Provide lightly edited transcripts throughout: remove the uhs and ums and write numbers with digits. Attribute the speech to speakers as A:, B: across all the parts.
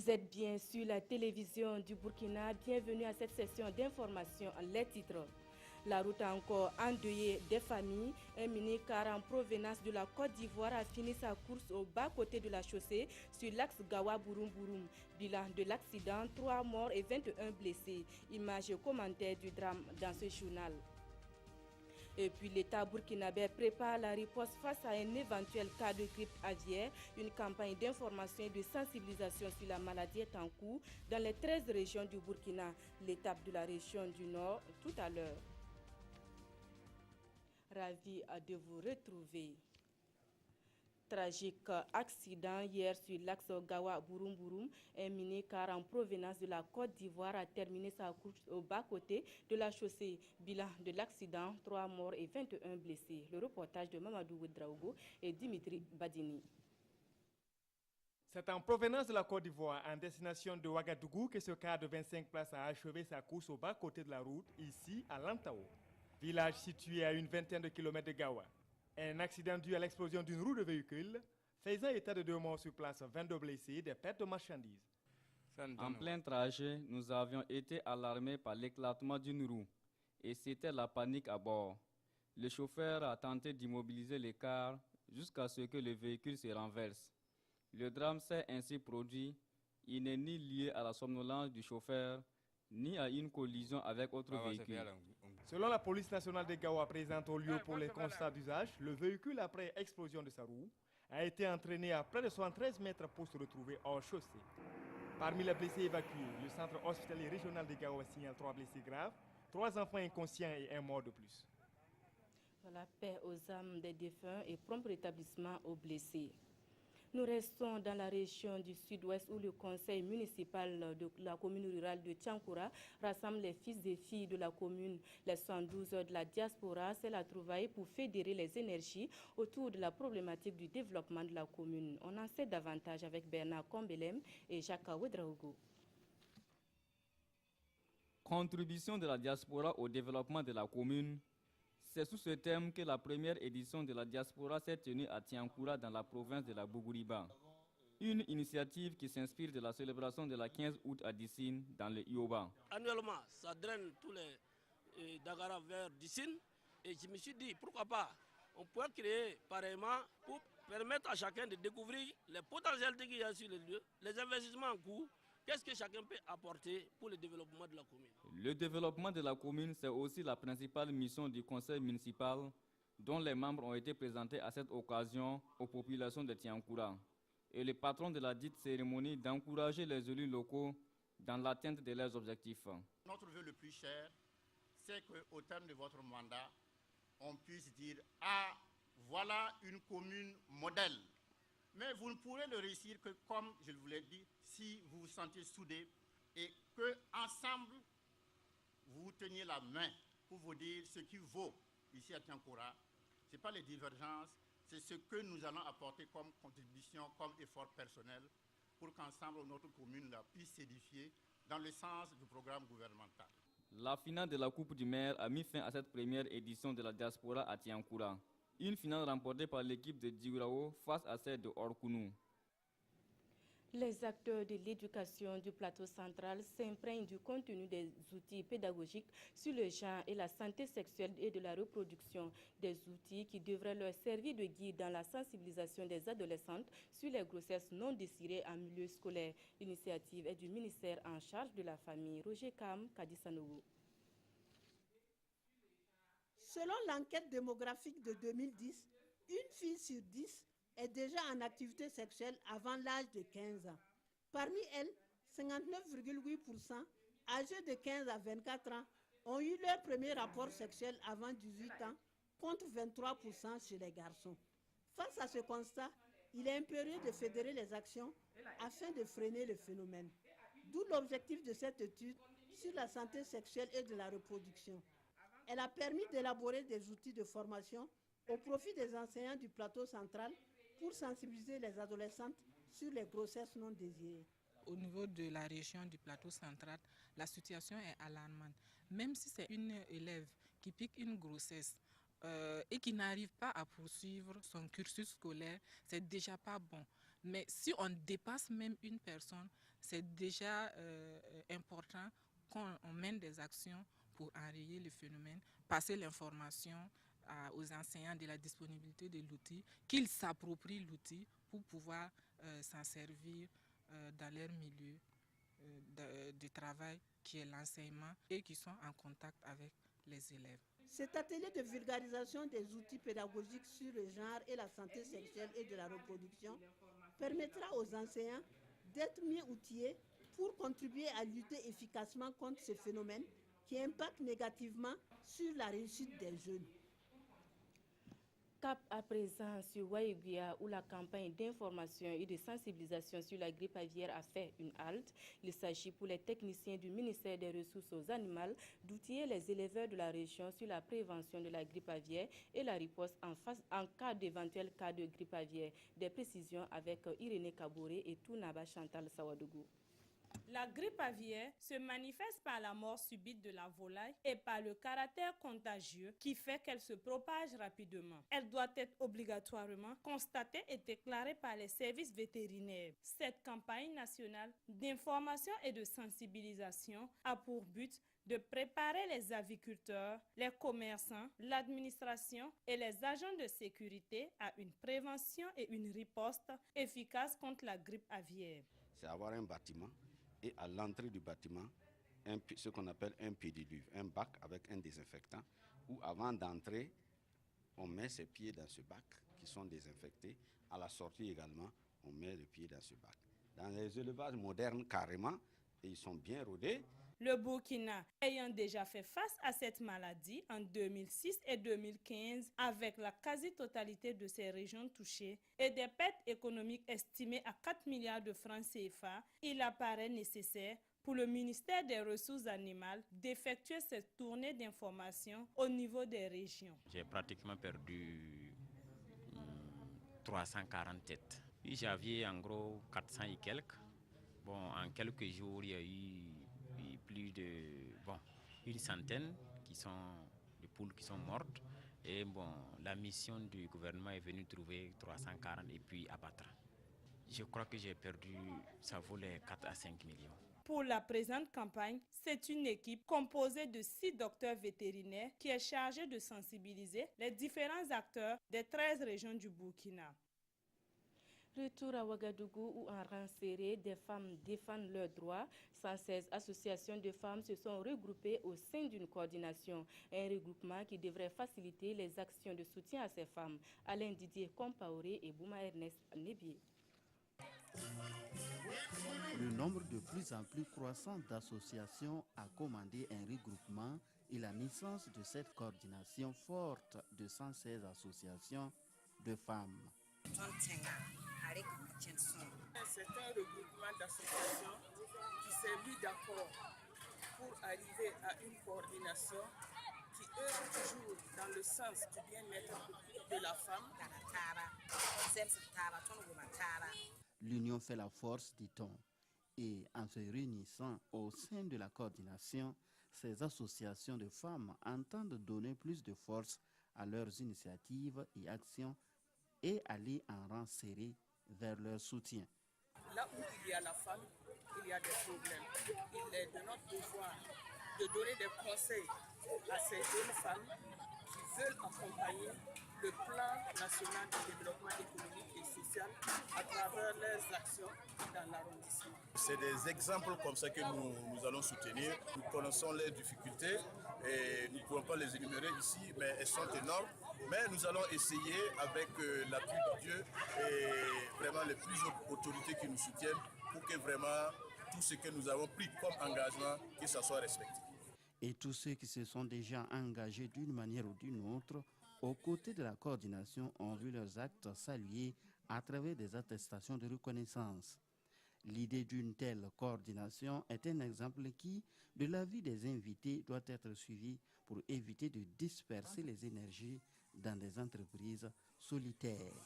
A: Vous êtes bien sur la télévision du Burkina. Bienvenue à cette session d'information. Les titres. La route a encore endeuillé des familles. Un mini-car en provenance de la Côte d'Ivoire a fini sa course au bas-côté de la chaussée sur l'axe Gawa-Bouroum-Bouroum. Bilan de l'accident, 3 morts et 21 blessés. Images et commentaires du drame dans ce journal. Et puis l'État burkinabé prépare la riposte face à un éventuel cas de grippe aviaire. Une campagne d'information et de sensibilisation sur la maladie est en cours dans les 13 régions du Burkina. L'étape de la région du Nord tout à l'heure. Ravi de vous retrouver. Tragique accident hier sur l'axe Gawa-Bouroum-Bouroum. Un mini-car en provenance de la Côte d'Ivoire a terminé sa course au bas-côté de la chaussée. Bilan de l'accident, 3 morts et 21 blessés. Le reportage de Mamadou Ouedraogo et Dimitri Badini.
B: C'est en provenance de la Côte d'Ivoire, en destination de Ouagadougou, que ce car de 25 places a achevé sa course au bas-côté de la route, ici à Lantao, village situé à une vingtaine de kilomètres de Gawa. Un accident dû à l'explosion d'une roue de véhicule, faisant état de 2 morts sur place, 22 blessés, des pertes de marchandises.
C: En plein trajet, nous avions été alarmés par l'éclatement d'une roue et c'était la panique à bord. Le chauffeur a tenté d'immobiliser le car jusqu'à ce que le véhicule se renverse. Le drame s'est ainsi produit. Il n'est ni lié à la somnolence du chauffeur, ni à une collision avec autre véhicule.
B: Selon la police nationale de Gawa présente au lieu pour les constats d'usage, le véhicule après explosion de sa roue a été entraîné à près de 73 mètres pour se retrouver hors chaussée. Parmi les blessés évacués, le centre hospitalier régional de Gawa signale 3 blessés graves, 3 enfants inconscients et 1 mort de plus.
A: La paix aux âmes des défunts et prompt rétablissement aux blessés. Nous restons dans la région du sud-ouest où le conseil municipal de la commune rurale de Tiankoura rassemble les fils et filles de la commune. Les 112 de la diaspora, c'est la trouvaille pour fédérer les énergies autour de la problématique du développement de la commune. On en sait davantage avec Bernard Kombelem et Jacques Ouedraogo.
C: Contribution de la diaspora au développement de la commune. C'est sous ce thème que la première édition de la diaspora s'est tenue à Tiankoura dans la province de la Bougouriba. Une initiative qui s'inspire de la célébration de la 15 août à Dissine dans le Ioba.
D: Annuellement, ça draine tous les Dagara vers Dissine et je me suis dit pourquoi pas, on pourrait créer pareillement pour permettre à chacun de découvrir les potentialités qu'il y a sur le lieu, les investissements en cours. Qu'est-ce que chacun peut apporter pour le développement de la commune?
C: Le développement de la commune, c'est aussi la principale mission du conseil municipal dont les membres ont été présentés à cette occasion aux populations de Tiankoura. Et le patron de la dite cérémonie d'encourager les élus locaux dans l'atteinte de leurs objectifs.
E: Notre vœu le plus cher, c'est qu'au terme de votre mandat, on puisse dire « Ah, voilà une commune modèle ». Mais vous ne pourrez le réussir que, comme je vous l'ai dit, si vous vous sentez soudés et que ensemble vous teniez la main pour vous dire ce qui vaut ici à Tiankoura. Ce n'est pas les divergences, c'est ce que nous allons apporter comme contribution, comme effort personnel pour qu'ensemble notre commune puisse s'édifier dans le sens du programme gouvernemental.
C: La finale de la Coupe du Maire a mis fin à cette première édition de la diaspora à Tiankoura. Une finale remportée par l'équipe de Djigourao face à celle de Orkounou.
A: Les acteurs de l'éducation du plateau central s'imprègnent du contenu des outils pédagogiques sur le genre et la santé sexuelle et de la reproduction. Des outils qui devraient leur servir de guide dans la sensibilisation des adolescentes sur les grossesses non désirées en milieu scolaire. L'initiative est du ministère en charge de la famille. Roger Kam, Kadisanogo.
F: Selon l'enquête démographique de 2010, une fille sur 10 est déjà en activité sexuelle avant l'âge de 15 ans. Parmi elles, 59,8% âgées de 15 à 24 ans ont eu leur premier rapport sexuel avant 18 ans, contre 23% chez les garçons. Face à ce constat, il est impérieux de fédérer les actions afin de freiner le phénomène. D'où l'objectif de cette étude sur la santé sexuelle et de la reproduction. Elle a permis d'élaborer des outils de formation au profit des enseignants du plateau central pour sensibiliser les adolescentes sur les grossesses non désirées.
G: Au niveau de la région du plateau central, la situation est alarmante. Même si c'est une élève qui pique une grossesse et qui n'arrive pas à poursuivre son cursus scolaire, c'est déjà pas bon. Mais si on dépasse même une personne, c'est déjà important qu'on mène des actions pour enrayer le phénomène, passer l'information aux enseignants de la disponibilité de l'outil, qu'ils s'approprient l'outil pour pouvoir s'en servir dans leur milieu de travail qui est l'enseignement et qui sont en contact avec les élèves.
F: Cet atelier de vulgarisation des outils pédagogiques sur le genre et la santé sexuelle et de la reproduction permettra aux enseignants d'être mieux outillés pour contribuer à lutter efficacement contre ce phénomène qui impacte négativement sur la réussite des jeunes.
A: Cap à présent sur Waïguia où la campagne d'information et de sensibilisation sur la grippe aviaire a fait une halte. Il s'agit pour les techniciens du ministère des Ressources animales d'outiller les éleveurs de la région sur la prévention de la grippe aviaire et la riposte en cas d'éventuel cas de grippe aviaire. Des précisions avec Irénée Kabouré et Tounaba Chantal Sawadougou.
H: La grippe aviaire se manifeste par la mort subite de la volaille et par le caractère contagieux qui fait qu'elle se propage rapidement. Elle doit être obligatoirement constatée et déclarée par les services vétérinaires. Cette campagne nationale d'information et de sensibilisation a pour but de préparer les aviculteurs, les commerçants, l'administration et les agents de sécurité à une prévention et une riposte efficace contre la grippe aviaire.
I: C'est avoir un bâtiment et à l'entrée du bâtiment, ce qu'on appelle un pédiluve, un bac avec un désinfectant, où avant d'entrer, on met ses pieds dans ce bac qui sont désinfectés. À la sortie également, on met les pieds dans ce bac. Dans les élevages modernes, carrément, ils sont bien rodés.
H: Le Burkina ayant déjà fait face à cette maladie en 2006 et 2015 avec la quasi-totalité de ces régions touchées et des pertes économiques estimées à 4 milliards de francs CFA, il apparaît nécessaire pour le ministère des Ressources animales d'effectuer cette tournée d'information au niveau des régions.
J: J'ai pratiquement perdu 340 têtes. Puis j'avais en gros 400 et quelques. Bon, en quelques jours, il y a eu plus de une centaine de poules qui sont mortes. Et bon, la mission du gouvernement est venue trouver 340 et puis abattre. Je crois que j'ai perdu, ça vaut les 4 à 5 millions.
H: Pour la présente campagne, c'est une équipe composée de 6 docteurs vétérinaires qui est chargée de sensibiliser les différents acteurs des 13 régions du Burkina.
A: Retour à Ouagadougou où en rang serré, des femmes défendent leurs droits. 116 associations de femmes se sont regroupées au sein d'une coordination. Un regroupement qui devrait faciliter les actions de soutien à ces femmes. Alain Didier Compaoré et Bouma Ernest Nebié.
K: Le nombre de plus en plus croissant d'associations a commandé un regroupement et la naissance de cette coordination forte de 116 associations de femmes.
L: C'est un regroupement d'associations qui s'est mis d'accord pour arriver à une coordination qui œuvre toujours dans le sens du bien-être de la femme.
K: L'union fait la force, dit-on. Et en se réunissant au sein de la coordination, ces associations de femmes entendent donner plus de force à leurs initiatives et actions et aller en rang serré vers leur soutien.
L: Là où il y a la femme, il y a des problèmes. Il est de notre devoir de donner des conseils à ces jeunes femmes qui veulent accompagner le plan national de développement économique et social à travers leurs actions dans l'arrondissement.
M: C'est des exemples comme ça que nous allons soutenir. Nous connaissons les difficultés et nous ne pouvons pas les énumérer ici, mais elles sont énormes. Mais nous allons essayer, avec l'appui de Dieu et vraiment les plus hautes autorités qui nous soutiennent, pour que vraiment tout ce que nous avons pris comme engagement, que ça soit respecté.
K: Et tous ceux qui se sont déjà engagés d'une manière ou d'une autre, aux côtés de la coordination, ont vu leurs actes salués à travers des attestations de reconnaissance. L'idée d'une telle coordination est un exemple qui, de l'avis des invités, doit être suivi pour éviter de disperser les énergies dans des entreprises solitaires.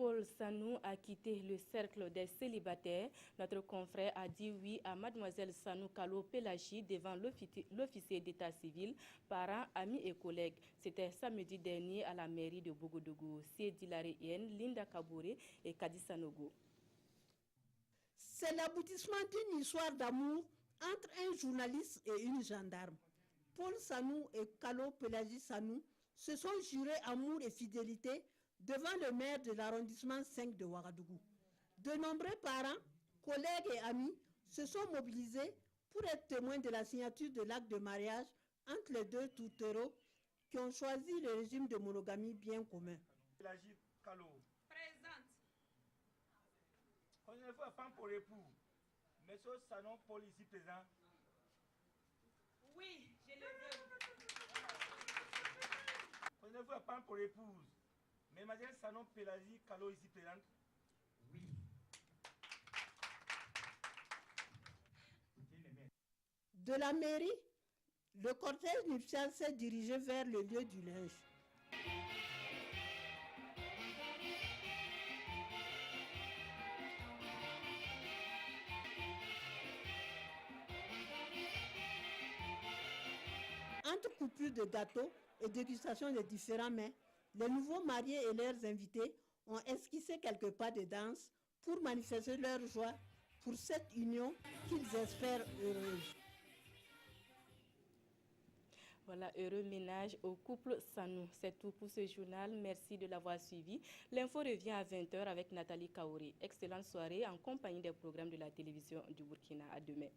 A: Paul Sanou a quitté le cercle des célibataires. Notre confrère a dit oui à mademoiselle Sanou Kalo Pelagie devant l'officier d'état civil, parents, amis et collègues. C'était samedi dernier à la mairie de Bogodougou. C'est Dilaré-Yen, Linda Kabouré et Kadi Sanogo.
F: C'est l'aboutissement d'une histoire d'amour entre un journaliste et une gendarme. Paul Sanou et Kalo Pelagie Sanou se sont jurés amour et fidélité devant le maire de l'arrondissement 5 de Ouagadougou. De nombreux parents, collègues et amis se sont mobilisés pour être témoins de la signature de l'acte de mariage entre les deux tourtereaux qui ont choisi le régime de monogamie bien commun.
N: Pelagie Kalo. Présente. On ne veut pas pour époux. Monsieur Sanon Paul ici présent.
O: Oui, je le veux.
N: On ne veut pas pour épouse. Mais mademoiselle Sanon Pelagie Kalo ici présente. Oui.
F: De la mairie, le cortège nuptial s'est dirigé vers le lieu du linge. Entre coupures de gâteaux et dégustation de différents mets, les nouveaux mariés et leurs invités ont esquissé quelques pas de danse pour manifester leur joie pour cette union qu'ils espèrent heureuse.
A: Voilà, heureux ménage au couple Sanou. C'est tout pour ce journal. Merci de l'avoir suivi. L'info revient à 20h avec Nathalie Kaouri. Excellente soirée en compagnie des programmes de la télévision du Burkina. À demain.